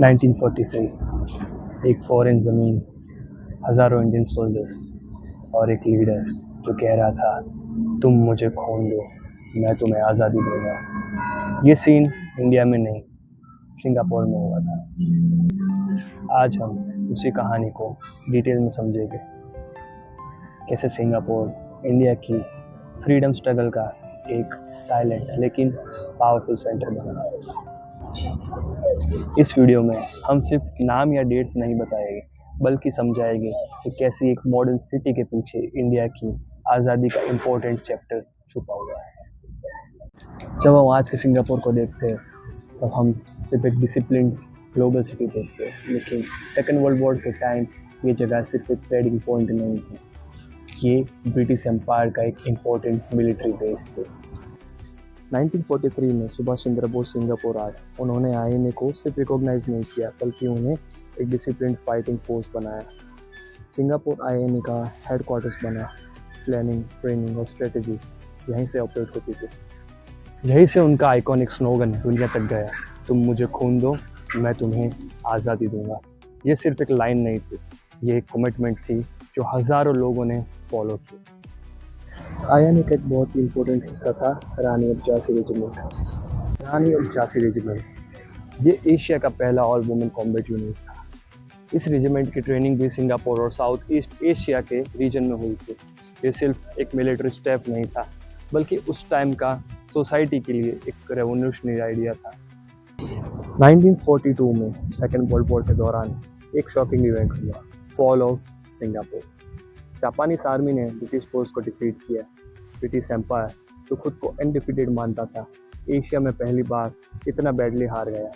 1943 एक फॉरेन ज़मीन, हज़ारों इंडियन सोल्जर्स और एक लीडर जो कह रहा था, तुम मुझे खून दो, मैं तुम्हें आज़ादी दूंगा। ये सीन इंडिया में नहीं, सिंगापुर में हुआ था। आज हम उसी कहानी को डिटेल में समझेंगे, कैसे सिंगापुर इंडिया की फ्रीडम स्ट्रगल का एक साइलेंट लेकिन पावरफुल सेंटर बना। इस वीडियो में हम सिर्फ नाम या डेट्स नहीं बताएंगे, बल्कि समझाएंगे कि कैसी एक मॉडर्न सिटी के पीछे इंडिया की आज़ादी का इम्पोर्टेंट चैप्टर छुपा हुआ है। जब हम आज के सिंगापुर को देखते हैं तो हम सिर्फ एक डिसिप्लिन ग्लोबल सिटी देखते हैं, लेकिन सेकेंड वर्ल्ड वॉर के टाइम ये जगह सिर्फ एक ट्रेडिंग पॉइंट नहीं थी, ये ब्रिटिश एम्पायर का एक इम्पोर्टेंट मिलिट्री बेस थी। 1943 में सुभाष चंद्र बोस सिंगापुर आए। उन्होंने आईएनए को सिर्फ रिकॉग्नाइज नहीं किया, बल्कि उन्हें एक डिसिप्लिन फाइटिंग फोर्स बनाया। सिंगापुर आईएनए का हेडक्वार्टर्स बना। प्लानिंग, ट्रेनिंग और स्ट्रेटजी यहीं से ऑपरेट होती थी। यहीं से उनका आइकॉनिक स्लोगन दुनिया तक गया, तुम मुझे खून दो, मैं तुम्हें आज़ादी दूंगा। ये सिर्फ एक लाइन नहीं थी, ये एक कमिटमेंट थी जो हज़ारों लोगों ने फॉलो की। आईएनए का एक बहुत ही इम्पोर्टेंट हिस्सा था Rani of Jhansi regiment. Rani of Jhansi regiment ये एशिया का पहला ऑल वुमेन कॉम्बैट यूनिट था। इस रेजिमेंट की ट्रेनिंग भी सिंगापुर और साउथ ईस्ट एशिया के रीजन में हुई थी। ये सिर्फ एक मिलिट्री स्टेप नहीं था, बल्कि उस टाइम का सोसाइटी के लिए एक रेवोल्यूशनरी आइडिया था। 1942 में सेकेंड वर्ल्ड वॉर के दौरान एक शॉकिंग इवेंट हुआ, fall of Singapore. Japanese army ने ब्रिटिश फोर्स को डिफीट किया। ब्रिटिश एम्पायर जो खुद को अनडिफीटेड मानता था, एशिया में पहली बार इतना बैडली हार गया।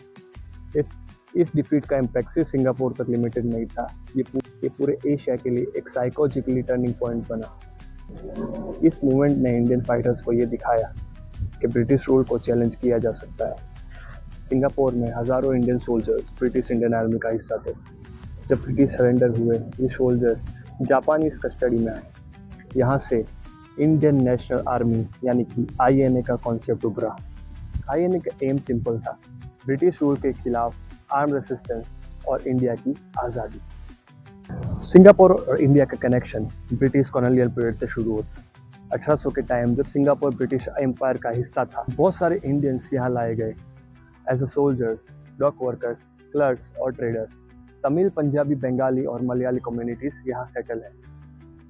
इस डिफीट का इम्पैक्ट सिर्फ सिंगापुर तक लिमिटेड नहीं था, ये पूरे एशिया के लिए एक साइकोलॉजिकली टर्निंग पॉइंट बना। इस मूवमेंट ने इंडियन फाइटर्स को ये दिखाया कि ब्रिटिश रूल को चैलेंज किया जा सकता है। सिंगापुर में हज़ारों Indian soldiers British Indian army का हिस्सा थे। जब ब्रिटिश सरेंडर हुए, ये सोल्जर्स जापानीज कस्टडी में आए। यहाँ से इंडियन नेशनल आर्मी यानी कि आईएनए का कॉन्सेप्ट उभरा। आईएनए का एम सिंपल था, ब्रिटिश रूल के खिलाफ आर्म रेसिस्टेंस और इंडिया की आज़ादी। सिंगापुर और इंडिया का कनेक्शन ब्रिटिश कॉलोनियल पीरियड से शुरू होता है। 1800 के टाइम जब सिंगापुर ब्रिटिश एम्पायर का हिस्सा था, बहुत सारे इंडियंस यहाँ लाए गए as a soldiers, dock workers, clerks और ट्रेडर्स। तमिल, पंजाबी, बंगाली और मलयाली कम्युनिटीज़ यहाँ सेटल है।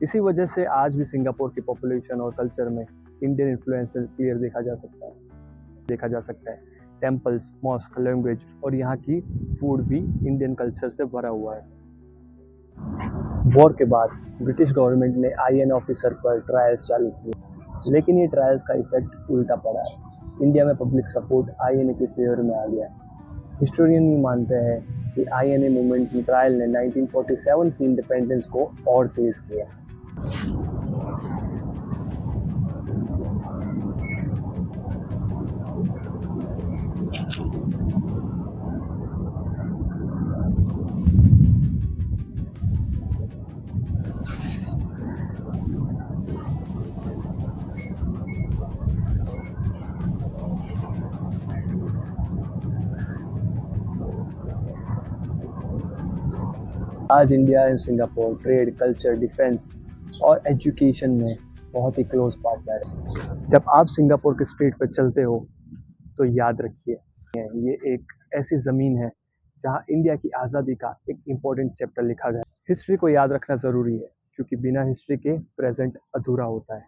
इसी वजह से आज भी सिंगापुर की पॉपुलेशन और कल्चर में इंडियन इन्फ्लुएंस क्लियर देखा जा सकता है। टेम्पल्स, मॉस्क, लैंग्वेज और यहाँ की फूड भी इंडियन कल्चर से भरा हुआ है। वॉर के बाद ब्रिटिश गवर्नमेंट ने आईएनए ऑफिसर पर ट्रायल्स चालू किए, लेकिन ये ट्रायल्स का इफेक्ट उल्टा पड़ा है। इंडिया में पब्लिक सपोर्ट आईएनए के फेवर में आ गया। हिस्टोरियन भी मानते हैं कि आईएनए मूवमेंट की ट्रायल ने 1947 की इंडिपेंडेंस को और तेज किया। आज India and Singapore trade, culture, defence और एजुकेशन में बहुत ही क्लोज पार्टनर है। जब आप सिंगापुर के स्ट्रीट पर चलते हो तो याद रखिए, ये एक ऐसी ज़मीन है जहां इंडिया की आज़ादी का एक इम्पोर्टेंट चैप्टर लिखा गया है। हिस्ट्री को याद रखना ज़रूरी है, क्योंकि बिना हिस्ट्री के प्रेजेंट अधूरा होता है।